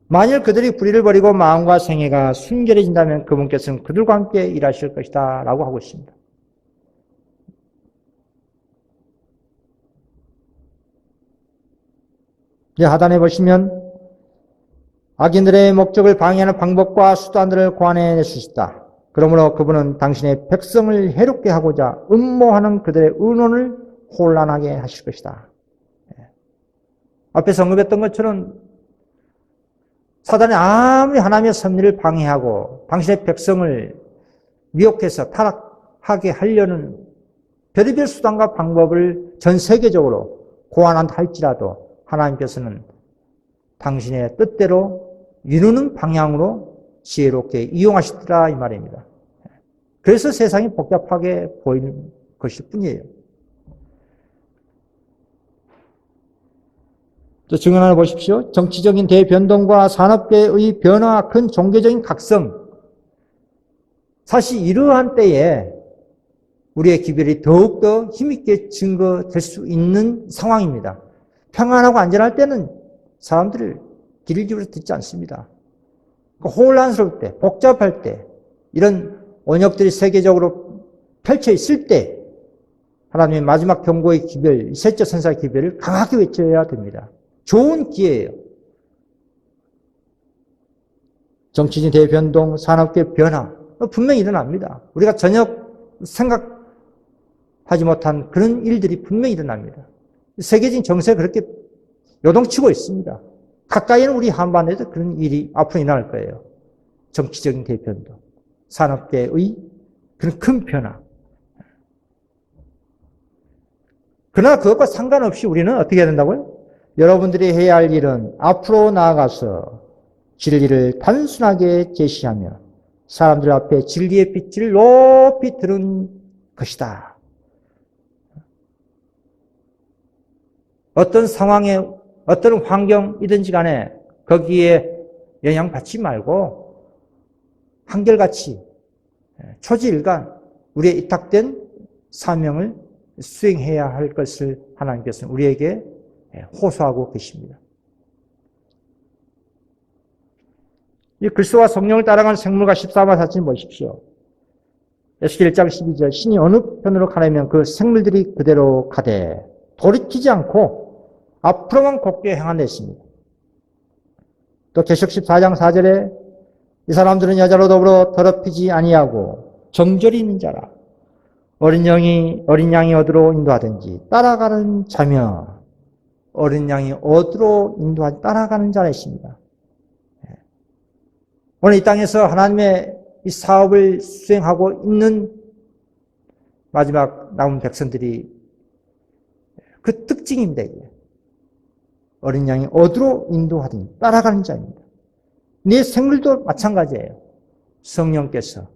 만일 그들이 불의를 버리고 마음과 생애가 순결해진다면 그분께서는 그들과 함께 일하실 것이다 라고 하고 있습니다. 이제 하단에 보시면 악인들의 목적을 방해하는 방법과 수단들을 고안해낼 수 있다. 그러므로 그분은 당신의 백성을 해롭게 하고자 음모하는 그들의 의논을 혼란하게 하실 것이다. 앞에서 언급했던 것처럼 사단이 아무리 하나님의 섭리를 방해하고 당신의 백성을 미혹해서 타락하게 하려는 별의별 수단과 방법을 전 세계적으로 고안한다 할지라도 하나님께서는 당신의 뜻대로 이루는 방향으로 지혜롭게 이용하시더라 이 말입니다. 그래서 세상이 복잡하게 보이는 것일 뿐이에요. 또 증언 하나 보십시오. 정치적인 대변동과 산업계의 변화와 큰 종교적인 각성. 사실 이러한 때에 우리의 기별이 더욱더 힘있게 증거될 수 있는 상황입니다. 평안하고 안전할 때는 사람들을 귀를 기울여 듣지 않습니다. 혼란스러울 때, 복잡할 때, 이런 언역들이 세계적으로 펼쳐 있을 때 하나님의 마지막 경고의 기별, 셋째 천사의 기별을 강하게 외쳐야 됩니다. 좋은 기회예요. 정치진 대변동, 산업계 변화 분명히 일어납니다. 우리가 전혀 생각하지 못한 그런 일들이 분명히 일어납니다. 세계적인 정세가 그렇게 요동치고 있습니다. 가까이는 우리 한반도에도 그런 일이 앞으로 일어날 거예요. 정치적인 대변동, 산업계의 그런 큰 변화. 그러나 그것과 상관없이 우리는 어떻게 해야 된다고요? 여러분들이 해야 할 일은 앞으로 나아가서 진리를 단순하게 제시하며 사람들 앞에 진리의 빛을 높이 드는 것이다. 어떤 상황에 어떤 환경이든지 간에 거기에 영향받지 말고 한결같이 초지일관 우리의 위탁된 사명을 수행해야 할 것을 하나님께서는 우리에게 호소하고 계십니다. 이 그리스도와 성령을 따라가는 생물과 14마 사진을 보십시오. 에스겔 1장 12절 신이 어느 편으로 가려면 그 생물들이 그대로 가되 돌이키지 않고 앞으로만 곱게 행한다 했습니다. 또 계시록 14장 4절에 이 사람들은 여자로 더불어 더럽히지 아니하고 정절이 있는 자라 어린 양이 어디로 인도하든지 따라가는 자며 어린 양이 어디로 인도하든지 따라가는 자라 했습니다. 오늘 이 땅에서 하나님의 이 사업을 수행하고 있는 마지막 남은 백성들이 그 특징입니다. 어린 양이 어디로 인도하든지 따라가는 자입니다. 네 생물도 마찬가지예요. 성령께서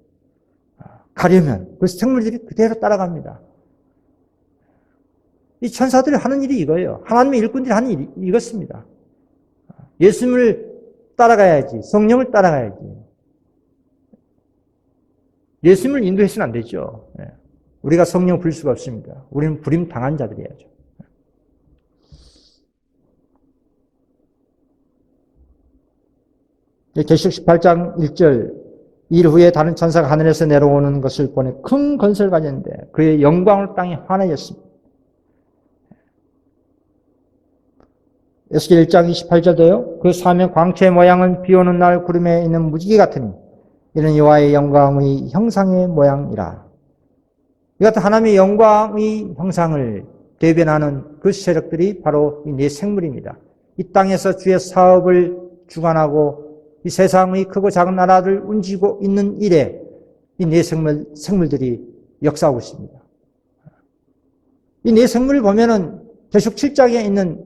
가려면 그 생물들이 그대로 따라갑니다. 이 천사들이 하는 일이 이거예요. 하나님의 일꾼들이 하는 일이 이것입니다. 예수님을 따라가야지. 성령을 따라가야지. 예수님을 인도해서는 안 되죠. 우리가 성령 부릴 수가 없습니다. 우리는 부림 당한 자들이야죠. 계시록 18장 1절 일 후에 다른 천사가 하늘에서 내려오는 것을 보내 큰 건설을 가졌는데 그의 영광을 땅에 환하였습니다. 에스겔 1장 28절도요. 그 사면 광채의 모양은 비오는 날 구름에 있는 무지개 같으니 이는 여호와의 영광의 형상의 모양이라. 이 같은 하나님의 영광의 형상을 대변하는 그 세력들이 바로 이 네 생물입니다. 이 땅에서 주의 사업을 주관하고 이 세상의 크고 작은 나라를 움직이고 있는 일에 이 네 생물들이 역사하고 있습니다. 이 네 생물을 보면은 계시록 7장에 있는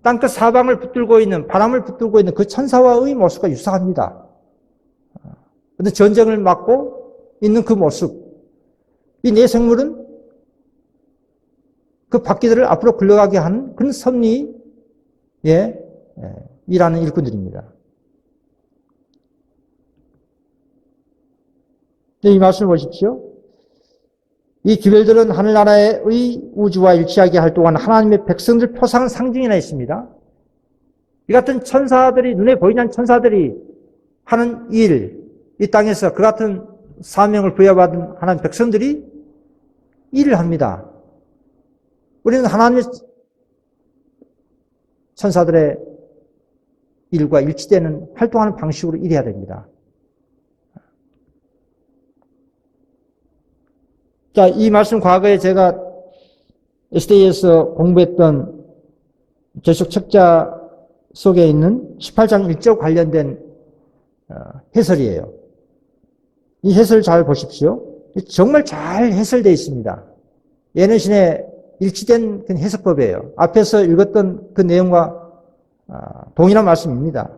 땅끝 사방을 붙들고 있는 바람을 붙들고 있는 그 천사와의 모습과 유사합니다. 어떤 전쟁을 막고 있는 그 모습. 이 네 생물은 그 바퀴들을 앞으로 굴러가게 하는 그런 섭리에 일하는 일꾼들입니다. 이 말씀을 보십시오. 이 기별들은 하늘나라의 우주와 일치하게 활동하는 하나님의 백성들 표상은 상징이나 있습니다. 이 같은 천사들이, 눈에 보이지 않는 천사들이 하는 일, 이 땅에서 그 같은 사명을 부여받은 하나님 백성들이 일을 합니다. 우리는 하나님의 천사들의 일과 일치되는 활동하는 방식으로 일해야 됩니다. 자, 이 말씀 과거에 제가 SDA에서 공부했던 계시록 책자 속에 있는 18장 1절 관련된 해설이에요. 이 해설 잘 보십시오. 정말 잘 해설되어 있습니다. 예능신의 일치된 해석법이에요. 앞에서 읽었던 그 내용과 동일한 말씀입니다.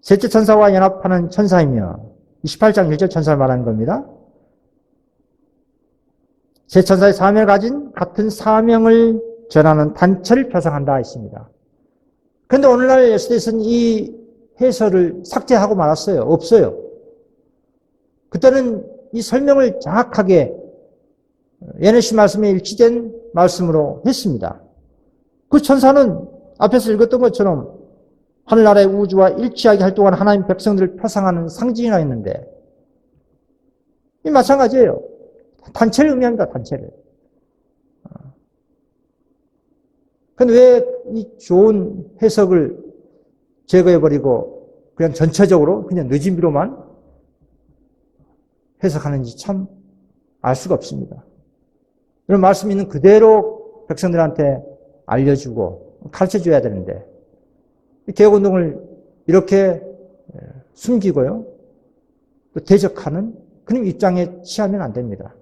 셋째 천사와 연합하는 천사이며 28장 1절 천사를 말하는 겁니다. 세 천사의 사명을 가진 같은 사명을 전하는 단체를 표상한다 했습니다. 그런데 오늘날 SD에서는 이 해설을 삭제하고 말았어요. 없어요. 그때는 이 설명을 정확하게 예네시 말씀에 일치된 말씀으로 했습니다. 그 천사는 앞에서 읽었던 것처럼 하늘나라의 우주와 일치하게 활동하는 하나님 백성들을 표상하는 상징이라 했는데, 이 마찬가지예요. 단체를 의미합니다, 단체를. 근데 왜 이 좋은 해석을 제거해버리고 그냥 전체적으로 그냥 늦은비로만 해석하는지 참 알 수가 없습니다. 이런 말씀이 있는 그대로 백성들한테 알려주고 가르쳐줘야 되는데, 개혁운동을 이렇게 숨기고요, 또 대적하는 그런 입장에 취하면 안 됩니다.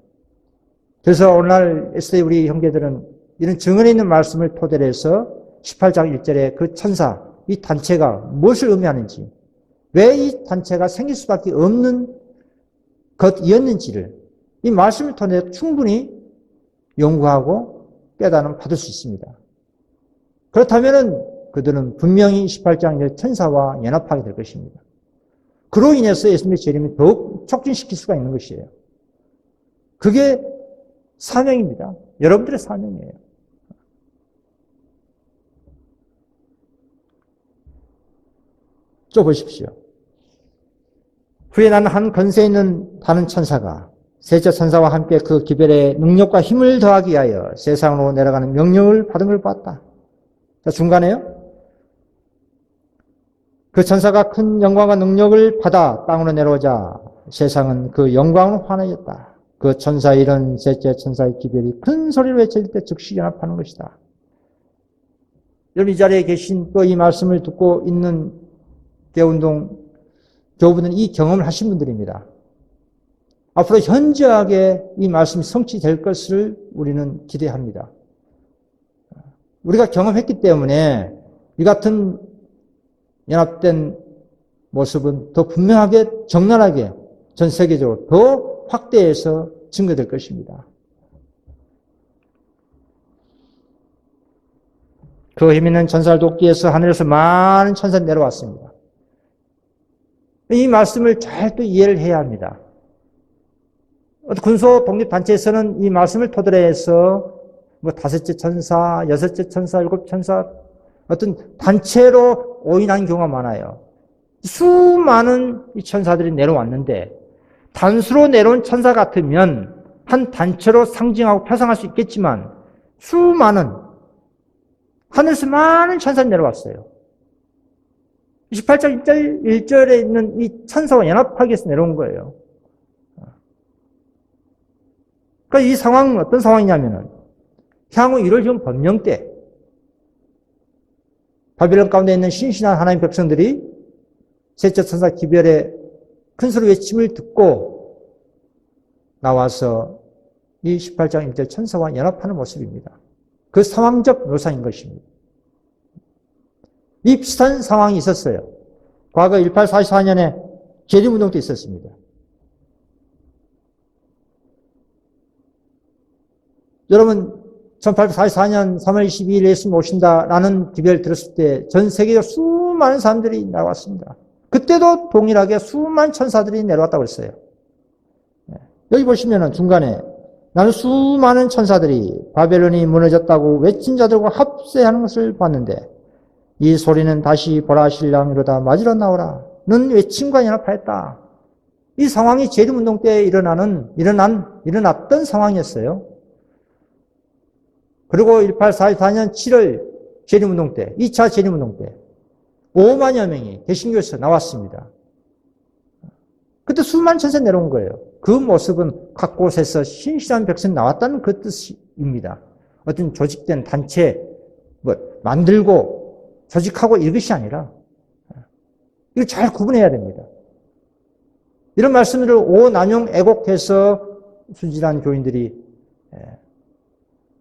그래서 오늘날 SDA 우리 형제들은 이런 증언에 있는 말씀을 토대로 해서 18장 1절에 그 천사, 이 단체가 무엇을 의미하는지, 왜 이 단체가 생길 수밖에 없는 것이었는지를 이 말씀을 통해 충분히 연구하고 깨달음 받을 수 있습니다. 그렇다면 그들은 분명히 18장 천사와 연합하게 될 것입니다. 그로 인해서 예수님의 재림이 더욱 촉진시킬 수가 있는 것이에요. 그게 사명입니다. 여러분들의 사명이에요. 또 보십시오. 후에 나는 한 건세 있는 다른 천사가 셋째 천사와 함께 그 기별의 능력과 힘을 더하기 위하여 세상으로 내려가는 명령을 받은 걸 봤다. 자, 중간에요. 그 천사가 큰 영광과 능력을 받아 땅으로 내려오자 세상은 그 영광을 환하였다. 그 천사의 이런 셋째 천사의 기별이 큰 소리로 외칠 때 즉시 연합하는 것이다. 여러분, 이 자리에 계신 또 이 말씀을 듣고 있는 개운동 교우분들은 이 경험을 하신 분들입니다. 앞으로 현저하게 이 말씀이 성취될 것을 우리는 기대합니다. 우리가 경험했기 때문에 이 같은 연합된 모습은 더 분명하게 적나라하게 전 세계적으로 더 확대해서 증거될 것입니다. 그 힘 있는 천사를 돕기 위해서 하늘에서 많은 천사가 내려왔습니다. 이 말씀을 잘 또 이해를 해야 합니다. 군소 독립단체에서는 이 말씀을 토대로 해서 뭐 다섯째 천사, 여섯째 천사, 일곱 천사 어떤 단체로 오인한 경우가 많아요. 수많은 이 천사들이 내려왔는데 단수로 내려온 천사 같으면 한 단체로 상징하고 표상할 수 있겠지만 수많은 하늘에서 많은 천사가 내려왔어요. 28장 1절에 있는 이 천사와 연합하기 위해서 내려온 거예요. 그러니까 이 상황은 어떤 상황이냐면은 향후 이룰 전 번영 때 바빌론 가운데 있는 신실한 하나님 백성들이 셋째 천사 기별의 큰 소리 외침을 듣고 나와서 이 18장 1절 천사와 연합하는 모습입니다. 그 상황적 묘사인 것입니다. 이 비슷한 상황이 있었어요. 과거 1844년에 재림운동도 있었습니다. 여러분 1844년 3월 22일 예수님 오신다라는 기별을 들었을 때 전 세계적으로 수많은 사람들이 나왔습니다. 그때도 동일하게 수많은 천사들이 내려왔다고 했어요. 여기 보시면은 중간에 나는 수많은 천사들이 바벨론이 무너졌다고 외친 자들과 합세하는 것을 봤는데 이 소리는 다시 보라 신랑 이로다 맞으러 나오라는 외침과 연합하였다. 이 상황이 재림운동 때 일어났던 상황이었어요. 그리고 1844년 7월 재림운동 때, 2차 재림운동 때 5만여 명이 개신교에서 나왔습니다. 그때 수많은 천사 내려온 거예요. 그 모습은 각 곳에서 신실한 백성이 나왔다는 그 뜻입니다. 어떤 조직된 단체 만들고 조직하고 이것이 아니라 이걸 잘 구분해야 됩니다. 이런 말씀들을 오남용 애곡해서 순진한 교인들이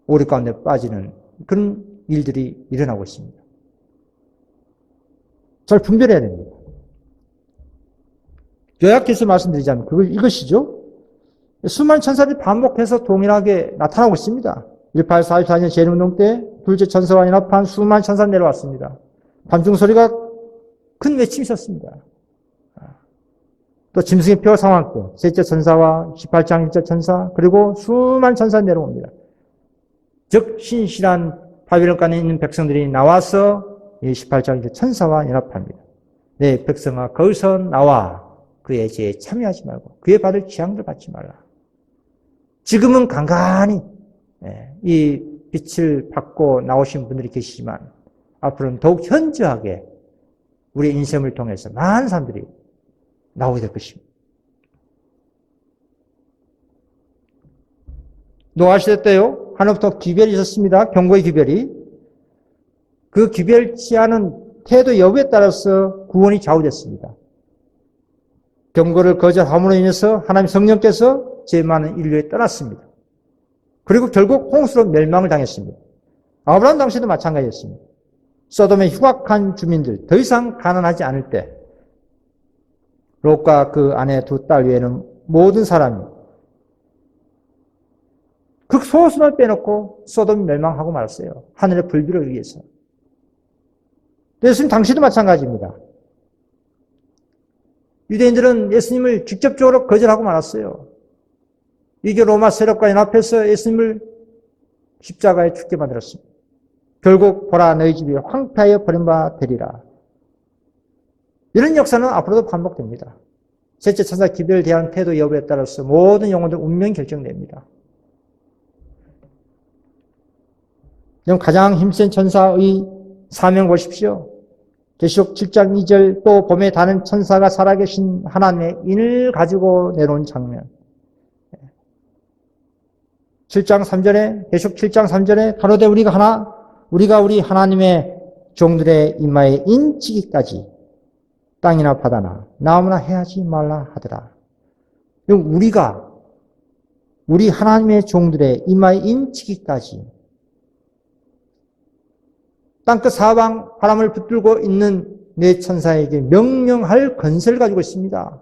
오류 가운데 빠지는 그런 일들이 일어나고 있습니다. 잘 분별해야 됩니다. 요약해서 말씀드리자면 이것이죠. 수많은 천사들이 반복해서 동일하게 나타나고 있습니다. 1844년 재림운동 때 둘째 천사와 연합한 수많은 천사가 내려왔습니다. 밤중 소리가 큰 외침이 있었습니다. 또 짐승의 표와 상황께 셋째 천사와 18장 1절 천사 그리고 수많은 천사 내려옵니다. 즉 신실한 바벨론간에 있는 백성들이 나와서 이 18장 1절 천사와 연합합니다. 내 백성아 거기서 나와 그의 죄에 참여하지 말고 그의 받을 재앙을 받지 말라. 지금은 간간히 이 빛을 받고 나오신 분들이 계시지만 앞으로는 더욱 현저하게 우리 인생을 통해서 많은 사람들이 나오게 될 것입니다. 노아 시대 때요, 하늘부터 기별이 있었습니다. 경고의 기별이. 그 기별치 않은 태도 여부에 따라서 구원이 좌우됐습니다. 경고를 거절함으로 인해서 하나님 성령께서 죄 많은 인류에 떠났습니다. 그리고 결국 홍수로 멸망을 당했습니다. 아브라함 당시에도 마찬가지였습니다. 소돔의 흉악한 주민들, 더 이상 가난하지 않을 때 롯과 그 아내 두 딸 외에는 모든 사람이 극소수만 빼놓고 소돔이 멸망하고 말았어요. 하늘의 불비를 위해서. 예수님 당시도 마찬가지입니다. 유대인들은 예수님을 직접적으로 거절하고 말았어요. 이게 로마 세력과 연합해서 예수님을 십자가에 죽게 만들었습니다. 결국 보라 너희 집이 황폐하여 버림바 되리라. 이런 역사는 앞으로도 반복됩니다. 셋째 천사 기별에 대한 태도 여부에 따라서 모든 영혼들 운명이 결정됩니다. 그럼 가장 힘센 천사의 사명 보십시오. 계시록 7장 2절 또 봄에 다른 천사가 살아계신 하나님의 인을 가지고 내려온 장면. 7장 3절에 계시록 7장 3절에 가로되 우리가 우리 하나님의 종들의 이마에 인치기까지 땅이나 바다나 나무나 해하지 말라 하더라. 우리 하나님의 종들의 이마에 인치기까지 땅끝 사방 바람을 붙들고 있는 네 천사에게 명령할 권세를 가지고 있습니다.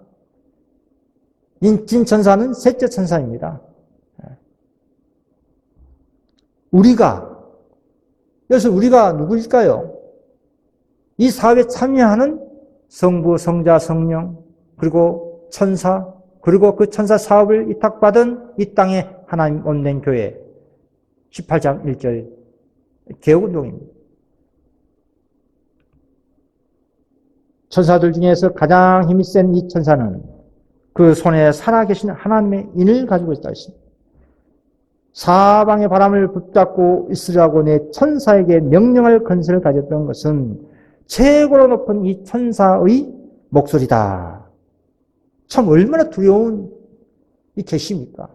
인친 천사는 셋째 천사입니다. 그래서 우리가 누구일까요? 이 사업에 참여하는 성부, 성자, 성령, 그리고 천사, 그리고 그 천사 사업을 위탁받은 이 땅의 하나님 온된 교회 18장 1절 개혁운동입니다. 천사들 중에서 가장 힘이 센 이 천사는 그 손에 살아계신 하나님의 인을 가지고 있다 했습니다. 사방의 바람을 붙잡고 있으라고 내 천사에게 명령할 권세를 가졌던 것은 최고로 높은 이 천사의 목소리다. 참 얼마나 두려운 이 계시입니까?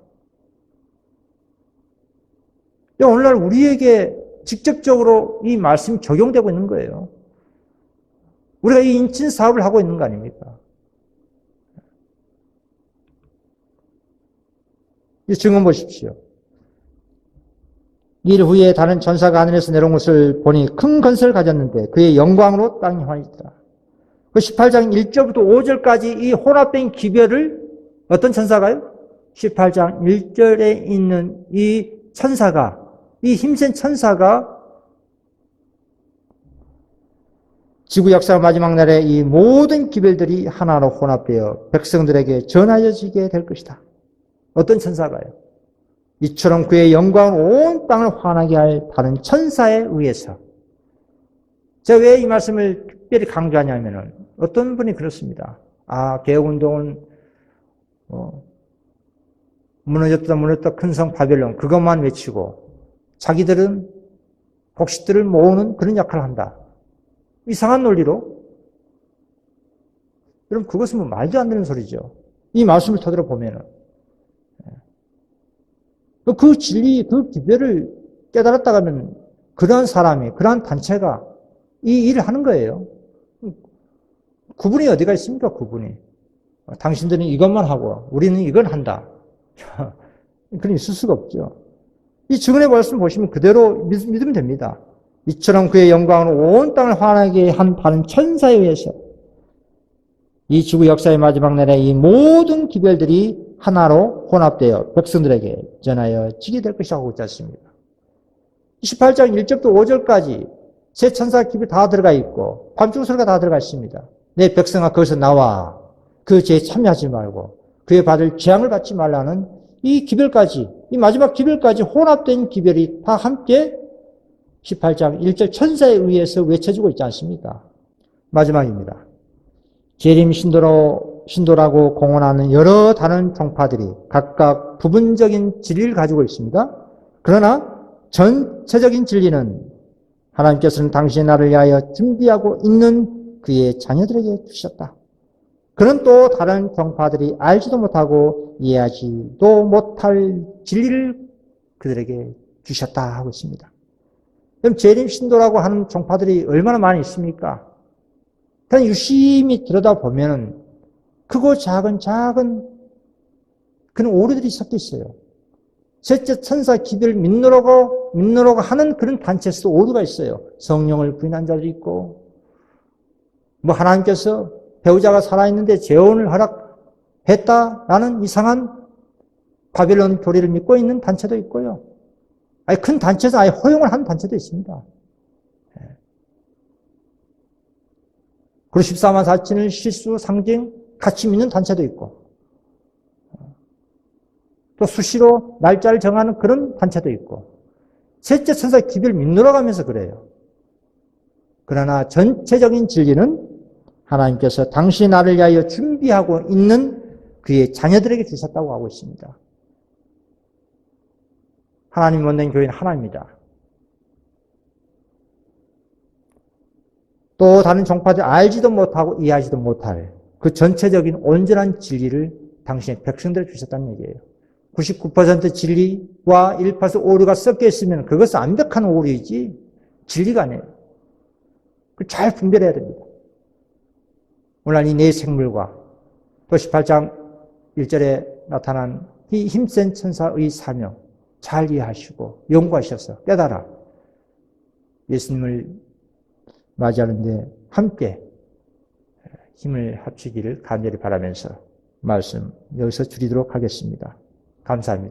오늘날 우리에게 직접적으로 이 말씀이 적용되고 있는 거예요. 우리가 이 인친 사업을 하고 있는 거 아닙니까? 이 증언 보십시오. 일 후에 다른 천사가 하늘에서 내려온 것을 보니 큰 권세를 가졌는데 그의 영광으로 땅이 환희했다. 그 18장 1절부터 5절까지 이 혼합된 기별을 어떤 천사가요? 18장 1절에 있는 이 천사가, 이 힘센 천사가 지구 역사 마지막 날에 이 모든 기별들이 하나로 혼합되어 백성들에게 전하여지게 될 것이다. 어떤 천사가요? 이처럼 그의 영광으로 온 땅을 환하게 할 다른 천사에 의해서. 제가 왜 이 말씀을 특별히 강조하냐면 어떤 분이 그렇습니다. 개혁운동은 무너졌다 큰 성 바벨론 그것만 외치고 자기들은 복식들을 모으는 그런 역할을 한다. 이상한 논리로. 여러분 그것은 뭐 말도 안 되는 소리죠. 이 말씀을 토대로 보면은. 그 진리, 그 기별을 깨달았다 하면 그러한 사람이, 그러한 단체가 이 일을 하는 거예요. 구분이 어디가 있습니까, 구분이? 당신들은 이것만 하고 우리는 이걸 한다. 그런 있을 수가 없죠. 이 증언의 말씀 보시면 그대로 믿으면 됩니다. 이처럼 그의 영광으로 온 땅을 환하게 한 다른 천사에 의해서 이 지구 역사의 마지막 날에 이 모든 기별들이 하나로 혼합되어 백성들에게 전하여 지게 될 것이라고 하고 있습니다. 18장 1절부터 5절까지 세 천사 기별 다 들어가 있고 밤중 소리가 다 들어가 있습니다. 내 백성아 거기서 나와 그 죄에 참여하지 말고 그에 받을 재앙을 받지 말라는 이 기별까지, 이 마지막 기별까지 혼합된 기별이 다 함께 18장 1절 천사에 의해서 외쳐지고 있지 않습니까? 마지막입니다. 재림 신도라고 공언하는 여러 다른 종파들이 각각 부분적인 진리를 가지고 있습니다. 그러나 전체적인 진리는 하나님께서는 당신의 나를 위하여 준비하고 있는 그의 자녀들에게 주셨다. 그런 또 다른 종파들이 알지도 못하고 이해하지도 못할 진리를 그들에게 주셨다 하고 있습니다. 그럼 재림 신도라고 하는 종파들이 얼마나 많이 있습니까? 그냥 유심히 들여다보면 크고 작은 그런 오류들이 섞여 있어요. 셋째 천사 기별 믿노라고 하는 그런 단체에서도 오류가 있어요. 성령을 부인한 자도 있고, 하나님께서 배우자가 살아있는데 재혼을 허락했다라는 이상한 바벨론 교리를 믿고 있는 단체도 있고요. 큰 단체에서 아예 허용을 하는 단체도 있습니다. 그리고 14만 4천을 실수, 상징, 같이 믿는 단체도 있고, 또 수시로 날짜를 정하는 그런 단체도 있고, 셋째 천사 기별 믿노라고 하면서 그래요. 그러나 전체적인 진리는 하나님께서 당신이 나를 위하여 준비하고 있는 그의 자녀들에게 주셨다고 하고 있습니다. 하나님 원된 교회는 하나입니다. 또 다른 종파들 알지도 못하고 이해하지도 못할 그 전체적인 온전한 진리를 당신의 백성들에게 주셨다는 얘기예요. 99% 진리와 1% 오류가 섞여 있으면 그것은 완벽한 오류이지 진리가 아니에요. 잘 분별해야 됩니다. 오늘 이 네 생물과 또 18장 1절에 나타난 이 힘센 천사의 사명 잘 이해하시고 연구하셔서 깨달아 예수님을 맞이하는데 함께 힘을 합치기를 간절히 바라면서 말씀 여기서 줄이도록 하겠습니다. 감사합니다.